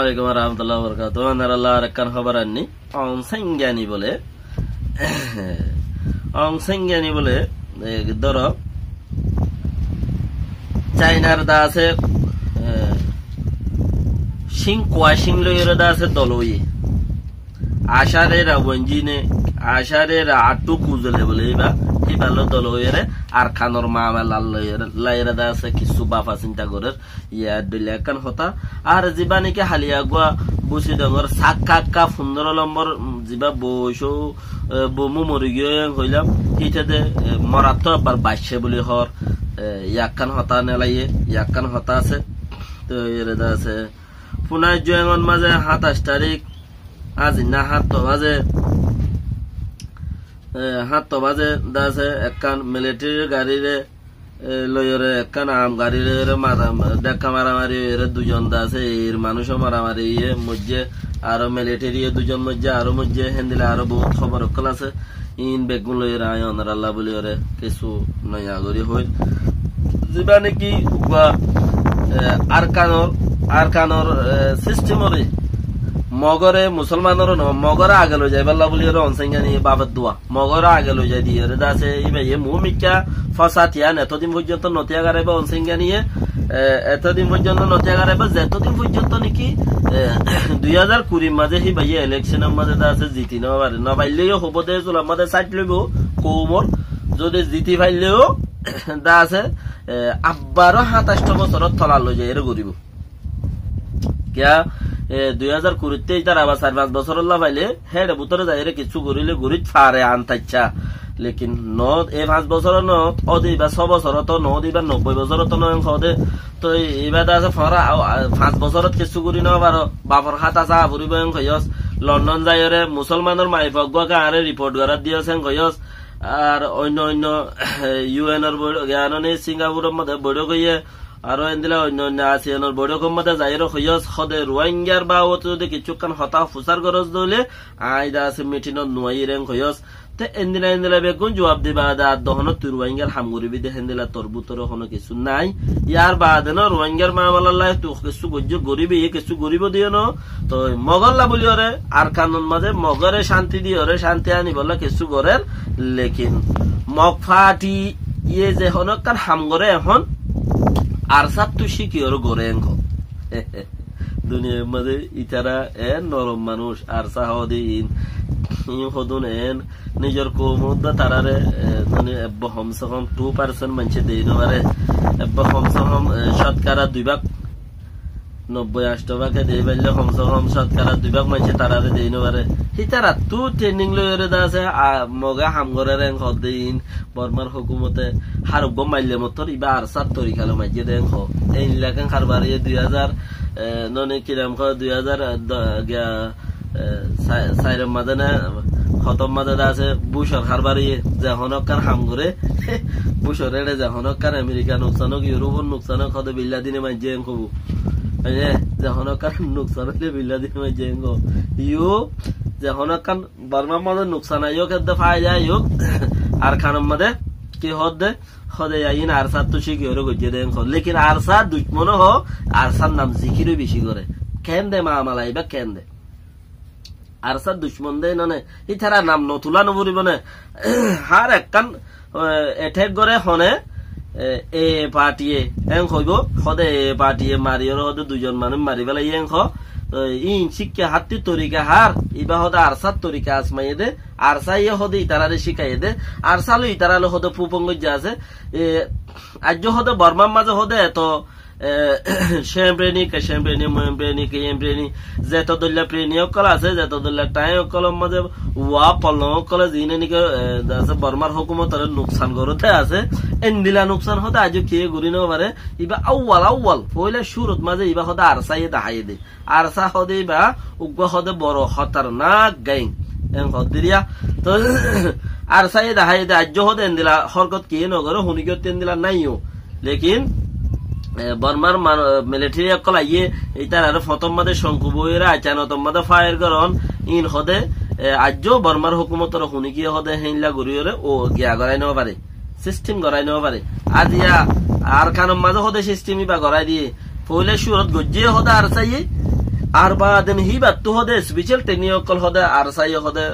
আলাইকুম রহমতুল্লাহ বরকাত আল্লাহ আরেকখান খবর আননি অংসেঙ্গানি বলে ধরো চাইনার দা আছে সিং কোয়াশিং লইয়ের দা আছে দলই আশারের ওঞ্জিনে আশারের আটু কুজলে বলে এবার দলইয়ের আর খানোর মামলা লাইয়ের দা আছে কিছু বাফা চিন্তা করে ইয়ার দিলে একখান হতা আর যিবা নাকি হালিয়া গুয়া বুসি ডর সাক্কা 15 নম্বর যিবা বসো বমু মরি গিয়ে হইলাম ইটাতে মরাত তো আবার বাইশে বলি হর ইয়াকান হতা নেলাইয়ে ইয়াকান হতা আছে তো এর দা আছে পুনাই জয়ঙ্গন মাঝে 27 তারিখ আজ না হাত তো বাজে দাসে একখান মিলিটারি গাড়িরে লইরে একখান আম গাড়িরে দেখা মারামারি দুজন দাসে এর মানুষও মারামারি মধ্যে আরো মিলিটারি দুজন মধ্যে আরো মধ্যে হেন্দিলে আরো বহুত খবর অকল আছে ইন বেগুন লইরে আয় অনার আল্লাহ বলি ওরে কিছু নয়া গরি হই যিবা নাকি আরকানর সিস্টেমরে মগরে মুসলমানের মগরে আগে লই যাই বাল্লা বলি অনসাইগানি বাবার দোয়া মগরে আগে লই যাই দিয়ে দাসে ইয়ে মুমিকা ফসাতিয়া এতদিন পর্যন্ত নতিয়া গারাইবা অনসাইগানি এতদিন পর্যন্ত নতিয়া গারাইবা যতদিন পর্যন্ত নাকি 2020 মাঝে হি ভাইয়া ইলেকশনের মাঝে দাসে জিতি না পাইলেও হব দে চুল আমাদের সাইড লইব কৌমর যদি জিতি পাইলেও দাসে আব্বারও 27 বছরত থলা লই যায় এর গরিব কিয়া 2020 তার আবার 4-5 বছর পাইলে হেড ভিতরে যাই কিছু করিলে গরিব ফারে আনতাইছা লেকিন এই 5 বছর অদিবা 6 বছর তো নদিবা 90 বছর তো নয় খদে তো এইবার আছে ফরা 5 বছরত কিছু করি না পারো বাপর খাতা চা ভরিব কয়স লন্ডন যাইরে মুসলমানের মাইফগুয়াকে আরে রিপোর্ট করার দিয়েছেন কয়স আর অন্য ইউএন এর জ্ঞাননে সিঙ্গাপুরের মধ্যে বড় গিয়ে আরো এন্দিলা অন্য আসিয়ানোর বড়কম মধ্যে যাইরো হইস খদে রোহিঙ্গার বা ও যদি কিছুক্ষণ হতা ফুসার গরজ দলে আইদা আছে মিটিন নুয়াই রেং হইস তে এন্দিলা বেগুন জবাব দিবা দা দহন তুই রোহিঙ্গার হামগুরি বিদে হেন্দিলা তরবুতর হন কিছু নাই ইয়ার বাদে ন রোহিঙ্গার মামলাল্লাহ তো কিছু গজ্জ গরিবি কিছু গরিব দিও ন তো মগল্লা বলি ওরে আর কানুন মাঝে মগরে শান্তি দি ওরে শান্তি আনি বলা কিছু গরের লেকিন মগফাটি ইয়ে যে হনকার হামগরে এখন আর সাত তুই শিখি ওর গড়ে দুনিয়ার মধ্যে ইতারা নরম মানুষ আর সাহদিন হদুন নিজের কৌমুদ্দা তারারে কমসে কম 2% মানুষে দেই নারে কমসে কম শতকরা 2 ভাগ 90-80 ভাগে দেই পাইলে কমসে কম শতকরা 2 ভাগ মানুষে তারারে দেই নারে হিতারা তু ট্রেনিং লইরে দাসে মগা হামগরে রেং হদিন বর্মার হুকুমতে হারব মাইলে মতর ইবা আর সাত তরিকালো মাইজে দেন খ এই লাগান খারবারে 2000 ননে কিরাম খ 2000 সাইরম মাদানা খতম মাদানা আছে বুশর খারবারে যখনকার হামগরে বুশরে যখনকার আমেরিকা নুকসানক ইউরোপর নুকসানক খদ বিল্লা দিনে মাইজে খবু যখনকার নুকসান হলে বিল্লা দিনে মাইজে গ ইউ যখনকার বর্মার মধ্যে নুকসান আইও কেদে ফাই যায় আর খানম মধ্যে কি হদে হদে আইন আর সাত তো শিখি ওরে গজে দেন লেকিন আর সাত দুশ্মন হ আর সাত নাম জিকিরও বেশি করে কেন দে মামালাইবা কেন দে আর সাত দুশ্মন দে ননে ইথারা নাম নতুলা নবরিব না হার একখান এঠেক করে হনে এ পার্টিয়ে এং হইব হদে এ পার্টিয়ে মারিওর হদে দুজন মানুষ মারি পেলাই এং হ ইন শিক্ষা হাতি তরিকা হার ইবা হদে আর সাত তরিকা আসমাই দে আর সাই হদে ইতারারে শিখাই দে আর সালো ইতারালে হদে পুপঙ্গ যা আছে আজ হদে বর্মার মাঝে হদে এত শ্যাম্প্রেনি যেত দল্লা প্রেনী অকল আছে যেত দল্লা টাই অকলের মাঝে ওয়া পল্লম অকলে যিনি নিকে বর্মার হুকুমতের নুকসান করতে আছে এন্দিলা নুকসান হতে আজ কে ঘুরি নেব পারে ইবা আউ্বাল পয়লা সুরত মাঝে ইবা হদে আর সাই দেখাই দে আর সা হদে ইবা উগ্র হদে বড় হতার না গাইং এন হদিয়া তো আর সাই দেখাই দে আজ হদে এন্দিলা হরকত কে নগর হুনিকত এন্দিলা নাইও লেকিন বর্মার মিলিটারি অকল আইয়ে এইটার আর প্রথম মাদে শঙ্কু বইরা আচানতম মাদে ফায়ার করন ইন হদে আজও বর্মার হুকুমতর শুনি গিয়ে হদে হেইলা গরিয়রে ও গিয়া গড়াই নেওয়া পারে সিস্টেম গড়াই নেওয়া পারে আজ ইয়া আর খানম মাঝে হদে সিস্টেমই বা গড়াই দিয়ে পইলে সুরত গজ্জিয়ে হদে আর চাইয়ে আর বাদেন হি বাত্তু হদে স্পেশাল ট্রেনিং অকল হদে আর সাই হদে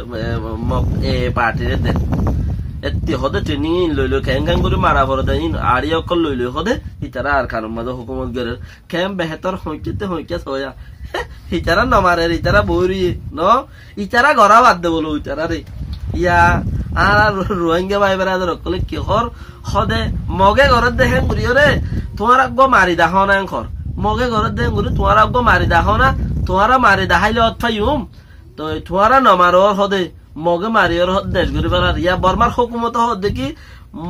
এ পার্টিরে দেন এত্তি হদে ট্রেনিং লইলো ক্যাং করে মারা পড়ে দেন আড়ি অকল লইলো হদে ইতারা আর কারণ মাঝে হুকুমত গেলের ক্যাম বেহতর হইতে হইকে সয়া ইতারা নমারে ইতারা বৌরি ন ইতারা গড়া বাদ দে বলো ইতারা রে ইয়া আর রোহিঙ্গা ভাই বেড়াদের অকলে কি হর হদে মগে ঘরের দেখেন ঘুরিও রে তোমার আগ্য মারি দেখ না ঘর মগে ঘরের দেখেন ঘুরি তোমার আগ্য মারি দেখ না তোমারা মারি দেখাইলে অথাইম তো তোমারা নমার হদে মগে মারিয়র দেশ ঘুরি বেড়ার ইয়া বর্মার হুকুমত হদে কি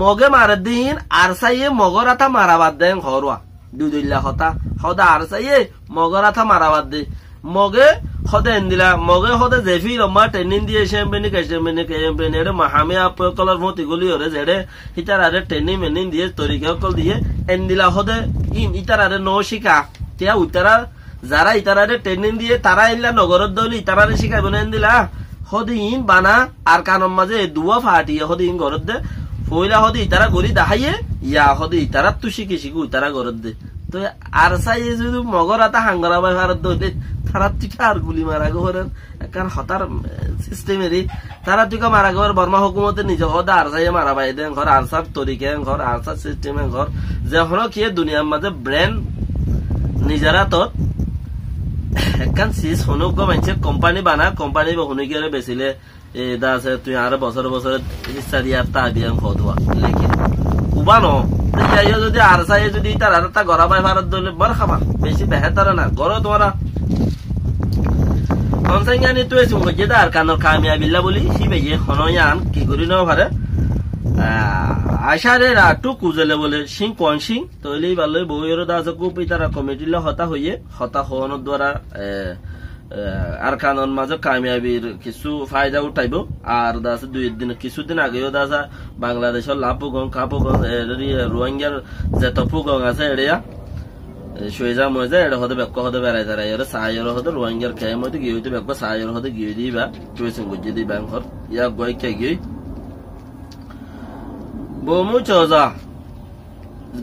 মগে মারে দিন আর চাইয়ে মগর আথা মারাবাদ দেন ঘরোয়া দুইলা হতা হদা আর চাইয়ে মগর আথা মারাবাদ দে মগে হদে এন্দিলা মগে হদে জেফি রম্মা ট্রেনিং দিয়ে শেমবেনি কেশেমবেনি এর মাহামে আপকলর মতি গলি ওরে জেডে হিতারারে ট্রেনিং মেনিং দিয়ে তরিকা কল দিয়ে এন্দিলা হদে ইতারারে নো শিকা তিয়া উতারা যারা ইতারারে ট্রেনিং দিয়ে তারা ইল্লা নগরত দলি ইতারারে শিখাইব না এন্দিলা হদে ইন বানা আর কানম মাঝে দুয়া ফাটিয়ে হদে ইন গরত দে ফইলা হদে ইতারা গরি দাহাইয়ে ইয়া হদে ইতারা তু শিখি শিখু ইতারা গরত দে তো আর চাই যদি মগর আতা হাঙ্গরা বাই ভারত দলে তারা টিকা আর গুলি মারা গোরেন কারণ হতার সিস্টেমেরই তারা টিকা মারা গোর বর্মা হুকুমতে নিজে হদা আর চাই মারা বাই দেন ঘর আর সাব তরিকে ঘর আর সাব সিস্টেমে ঘর যে হলো কি দুনিয়ার মাঝে ব্র্যান্ড নিজেরা তো একখান সিস হনুক মানছে কোম্পানি বানা কোম্পানি হনুক গেলে বেচিলে এটা আছে তুই আর বছর বছর ইচ্ছা দিয়ে তা দিয়ে খোয়া লেখে উবানো যদি আর চাই যদি তার আর তা গড়া পাই ভারত দলে বড় খাবা বেশি বেহেতার না গড় তোমরা কনসাইগানি তুই সুমজে আর কানোর কামিয়াবিল্লা বলি সি বেয়ে হনয়ান কি করি ন ভারে আশারে রাটু কুজেলে বলে সিং কোন সিং তৈলেই ভালো বইয়ের দাস কুপি তারা কমিটিলে হতা হইয়ে হতা হওয়ানোর দ্বারা আর কানন মাঝে কামিয়াবির কিছু ফায়দা উঠাইব আর দাস দুই দিন কিছুদিন আগেও দাসা বাংলাদেশের লাপুগং কাপুগং রোহিঙ্গার যে তপুগং আছে এড়িয়া সইজা মজা এটা হতে বেক হতে বেড়াই তারা এর সাহায্য হতে রোহিঙ্গার খেয়ে মধ্যে গিয়ে হইতে বেক সাহায্য হতে গিয়ে দিবা চুয়েছেন গুজে দি ব্যাংকর ইয়া গই কে গিয়ে বমু চজা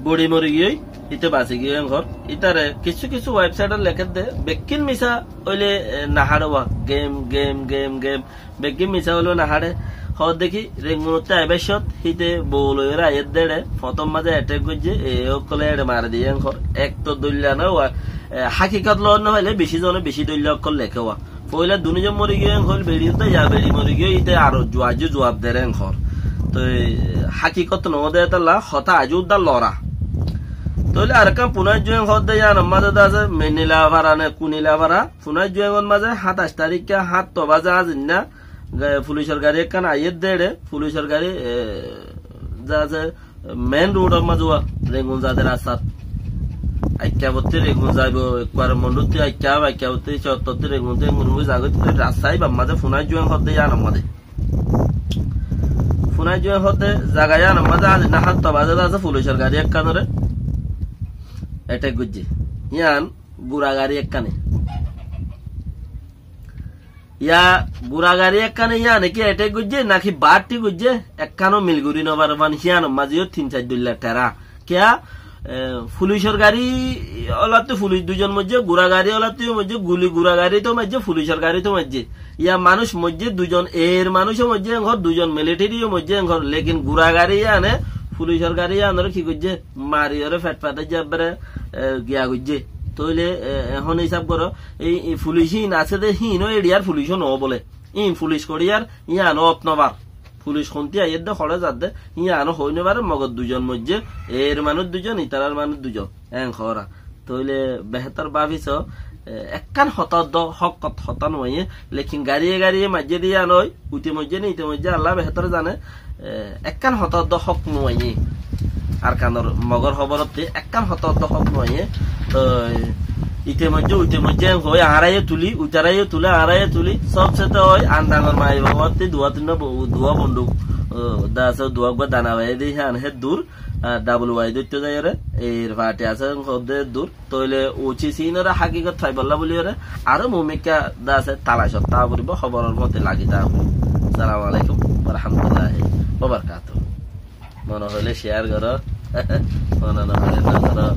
বড়ি মরি গিয়ে ইতে বাঁচি গিয়ে ঘর ইতারে কিছু কিছু ওয়েবসাইটের লেখে দে বেকিন মিশা হইলে নাহাড়া গেম গেম গেম গেম বেকিন মিশা হইলে নাহাড়ে হ দেখি রেঙ্গুনতে আইবেশত হিতে বউলয়ের আয়ের দেড়ে প্রথম মাঝে অ্যাটাক করছে এলে এড়ে মারে দিয়ে ঘর এক তো দলিয়া না হাকিকত লন না হইলে বেশি জনে বেশি দলিয়া অকল লেখে হওয়া পয়লা দুনিজন মরি গিয়ে ঘর বেড়িতে যা বেড়ি মরি গিয়ে ইতে আরো জবাব দেড়ে ঘর তো হাকিকত নদে তালা হতা আজুদা লড়া তইলে আর কাম পুনাই জুয়েং হদে ইয়ান মাঝে দাসে মেনিলা ভাড়া নে কুনিলা ভাড়া পুনাই জুয়েং মাঝে 27 তারিখে 7 তো বাজে আজ না পুলিশের গাড়ি একখান আইয়ের দেড়ে পুলিশের গাড়ি যাচ্ছে মেন রোডের মাঝে রেগুন যাদের রাস্তাত আইক্যাবতে রেগুন যাইব একবার মন্ডুতে আইক্যাবতে চত্বরতে রেগুনতে মুরমুই জাগত রাস্তায় বা মাঝে পুনাই জুয়েং হদে ইয়ান মাঝে পুনাই জুয়েং হদে জায়গায় ইয়ান মাঝে আজ না 7 তো বাজে আছে পুলিশের গাড়ি একখানরে এটা গুজে ইয়ান বুড়া গাড়ি একখানে ইয়া বুড়া গাড়ি একখানে ইয়া নাকি এটা গুজে নাকি বারটি গুজে একখানো মিলগুড়ি নবার মান হিয়ান মাঝিও 3-4 লাখ টাকা কিয়া পুলিশের গাড়ি ওলাতে পুলিশ দুজন মধ্যে গুড়া গাড়ি ওলাতে মধ্যে গুলি গুড়া গাড়ি তো মধ্যে পুলিশের গাড়ি তো মধ্যে ইয়া মানুষ মধ্যে দুজন এর মানুষের মধ্যে ঘর দুজন মিলিটারিও মধ্যে ঘর লেকিন গুড়া গাড়ি আনে পুলিশের গাড়ি আনরে কি করছে মারিয়রে ফেট ফাটে যাবে গিয়া করছে তইলে এখন হিসাব করো এই পুলিশই আছে দে হিনো এরিয়ার পুলিশও ন বলে ইন পুলিশ করিয়ার ইয়ানো অপনবার পুলিশ খন্তি আইয়ের দে খড়ে যার দে ইয়ানো হইনবার মগর দুজন মধ্যে এর মানুষ দুজন ইতারার মানুষ দুজন খরা তইলে বেহতর ভাবিস একখান হতাদ হক হতা নয় লেকিন গাড়িয়ে গাড়িয়ে মাঝে দিয়া নয় ইতিমধ্যে নি ইতিমধ্যে আল্লাহ বেহতর জানে একখান হতাদ হক নয় আর কানর মগর খবরতে একখান হতাদ হক নয় তো ইতিমধ্যে হয়ে আড়াইয়ে তুলি উতারাইয়ে তুলে আড়াইয়ে তুলি সবচেয়ে হয় আন্দাঙ্গর মাই বাবাতে দুয়া বন্দুক দাস দুয়া দানা ভাই দিয়ে আনহে দূর ডাবল ওয়াই দৈত্য যাই এর পার্টি আছে দূর তইলে উচি সিনরা হাকিকত থাই বললা বলি আরো ভূমিকা দাসে তালাশ তা বলব খবরের মধ্যে লাগি তা আসসালামু আলাইকুম ওয়া রাহমাতুল্লাহি ওয়া বারাকাতুহু মনে হলে শেয়ার করো মনে না হলে না করো